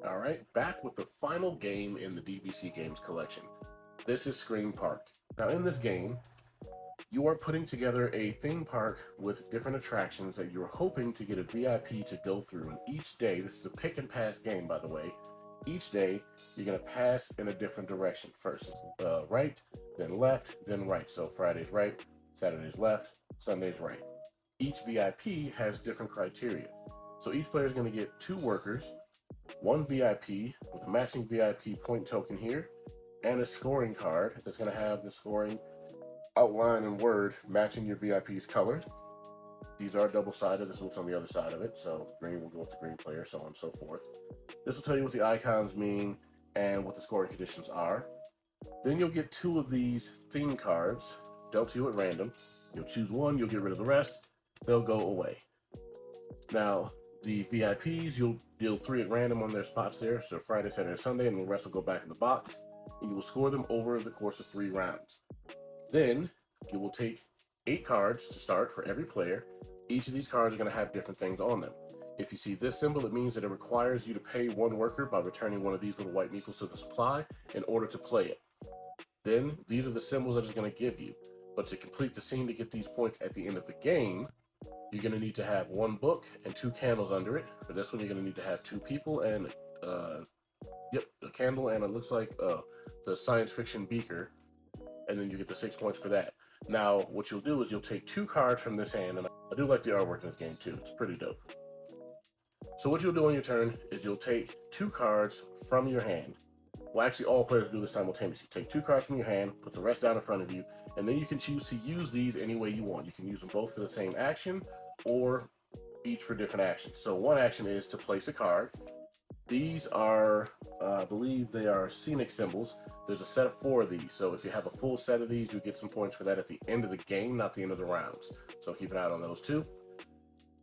All right, back with the final game in the DVC Games collection. This is Scream Park. Now, in this game, you are putting together a theme park with different attractions that you're hoping to get a VIP to go through. And each day, this is a pick and pass game, by the way. Each day, you're going to pass in a different direction. First, right, then left, then right. So Friday's right, Saturday's left, Sunday's right. Each VIP has different criteria. So each player is going to get 2 workers, 1 VIP with a matching VIP point token here, and a scoring card that's going to have the scoring outline and word matching your VIP's color. These are double-sided. This is what's on the other side of it. So green will go with the green player, so on and so forth. This will tell you what the icons mean and what the scoring conditions are. Then you'll get 2 of these theme cards dealt to you at random. You'll choose one, you'll get rid of the rest. They'll go away. Now, the VIPs, you'll deal 3 at random on their spots there. So Friday, Saturday, Sunday, and the rest will go back in the box. And you will score them over the course of 3 rounds. Then you will take 8 cards to start for every player. Each of these cards are going to have different things on them. If you see this symbol, it means that it requires you to pay 1 worker by returning one of these little white meeples to the supply in order to play it. Then these are the symbols that it's going to give you. But to complete the scene to get these points at the end of the game, you're going to need to have 1 book and 2 candles under it. For this one, you're going to need to have 2 people and, a candle, and it looks like the science fiction beaker. And then you get the 6 points for that. Now, what you'll do is you'll take 2 cards from this hand, and I do like the artwork in this game too. It's pretty dope. So what you'll do on your turn is you'll take 2 cards from your hand. Well, actually, all players do this simultaneously. Take 2 cards from your hand, put the rest down in front of you, and then you can choose to use these any way you want. You can use them both for the same action, or each for different actions. So one action is to place a card. These are, I believe they are scenic symbols. There's a set of 4 of these. So if you have a full set of these, you get some points for that at the end of the game, not the end of the rounds. So keep an eye on those too.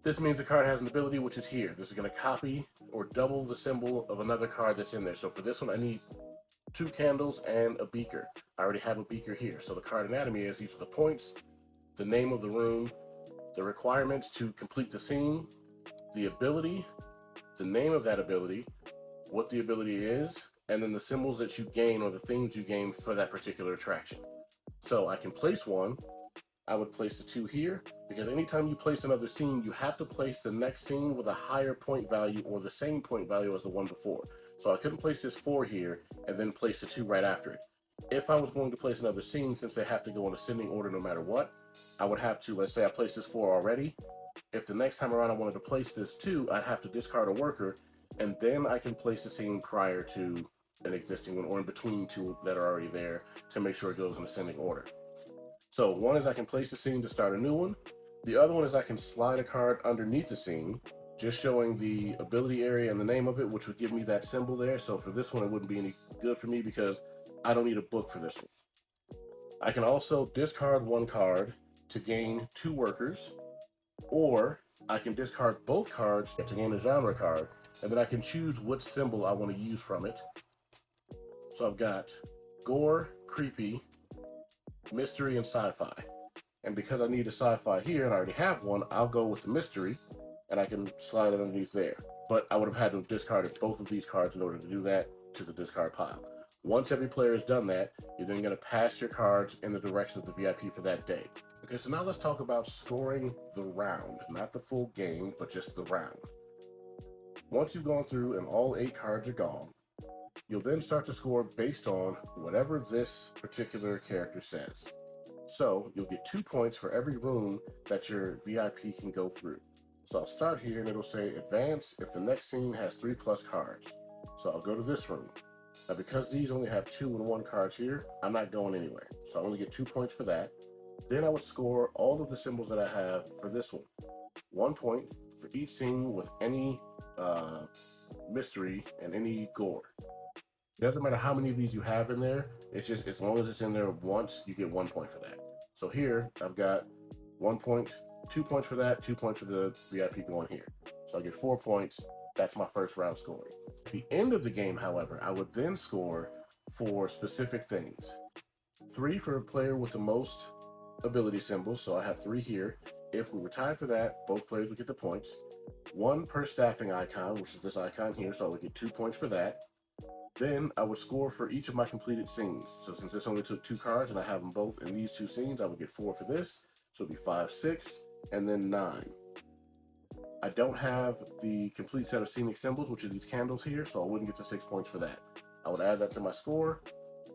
This means the card has an ability, which is here. This is going to copy or double the symbol of another card that's in there. So for this one, I need 2 candles and a beaker. I already have a beaker here. So the card anatomy is these are the points, the name of the room, the requirements to complete the scene, the ability, the name of that ability, what the ability is, and then the symbols that you gain or the things you gain for that particular attraction. So I can place one. I would place the 2 here, because anytime you place another scene, you have to place the next scene with a higher point value or the same point value as the one before. So I couldn't place this 4 here and then place the 2 right after it. If I was going to place another scene, since they have to go in ascending order no matter what, I would have to, let's say I placed this 4 already. If the next time around I wanted to place this 2, I'd have to discard a worker, and then I can place the scene prior to an existing one or in between 2 that are already there to make sure it goes in ascending order. So one is I can place the scene to start a new one. The other one is I can slide a card underneath the scene, just showing the ability area and the name of it, which would give me that symbol there. So for this one, it wouldn't be any good for me because I don't need a book for this one. I can also discard 1 card to gain 2 workers, or I can discard both cards to gain a genre card, and then I can choose which symbol I want to use from it. So I've got gore, creepy, mystery, and sci-fi. And because I need a sci-fi here and I already have one, I'll go with the mystery and I can slide it underneath there. But I would have had to have discarded both of these cards in order to do that to the discard pile. Once every player has done that, you're then going to pass your cards in the direction of the VIP for that day. Okay, so now let's talk about scoring the round. Not the full game, but just the round. Once you've gone through and all 8 cards are gone, you'll then start to score based on whatever this particular character says. So you'll get 2 points for every room that your VIP can go through. So I'll start here and it'll say advance if the next scene has 3+ cards. So I'll go to this room. Now because these only have 2 and 1 cards here, I'm not going anywhere. So I only get 2 points for that. Then I would score all of the symbols that I have for this one. 1 point for each scene with any mystery and any gore. It doesn't matter how many of these you have in there. It's just as long as it's in there once, you get 1 point for that. So here I've got 1 point, 2 points for that, 2 points for the VIP going here. So I get 4 points. That's my first round scoring. At the end of the game, however, I would then score for specific things. 3 for a player with the most ability symbols. So I have 3 here. If we were tied for that, both players would get the points. 1 per staffing icon, which is this icon here, so I would get 2 points for that. Then I would score for each of my completed scenes. So since this only took 2 cards and I have them both in these 2 scenes, I would get 4 for this. So it'd be 5, 6, and then 9. I don't have the complete set of scenic symbols, which are these candles here, so I wouldn't get the 6 points for that. I would add that to my score,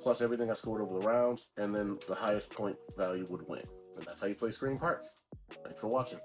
plus everything I scored over the rounds, and then the highest point value would win. And that's how you play Scream Park. Thanks for watching.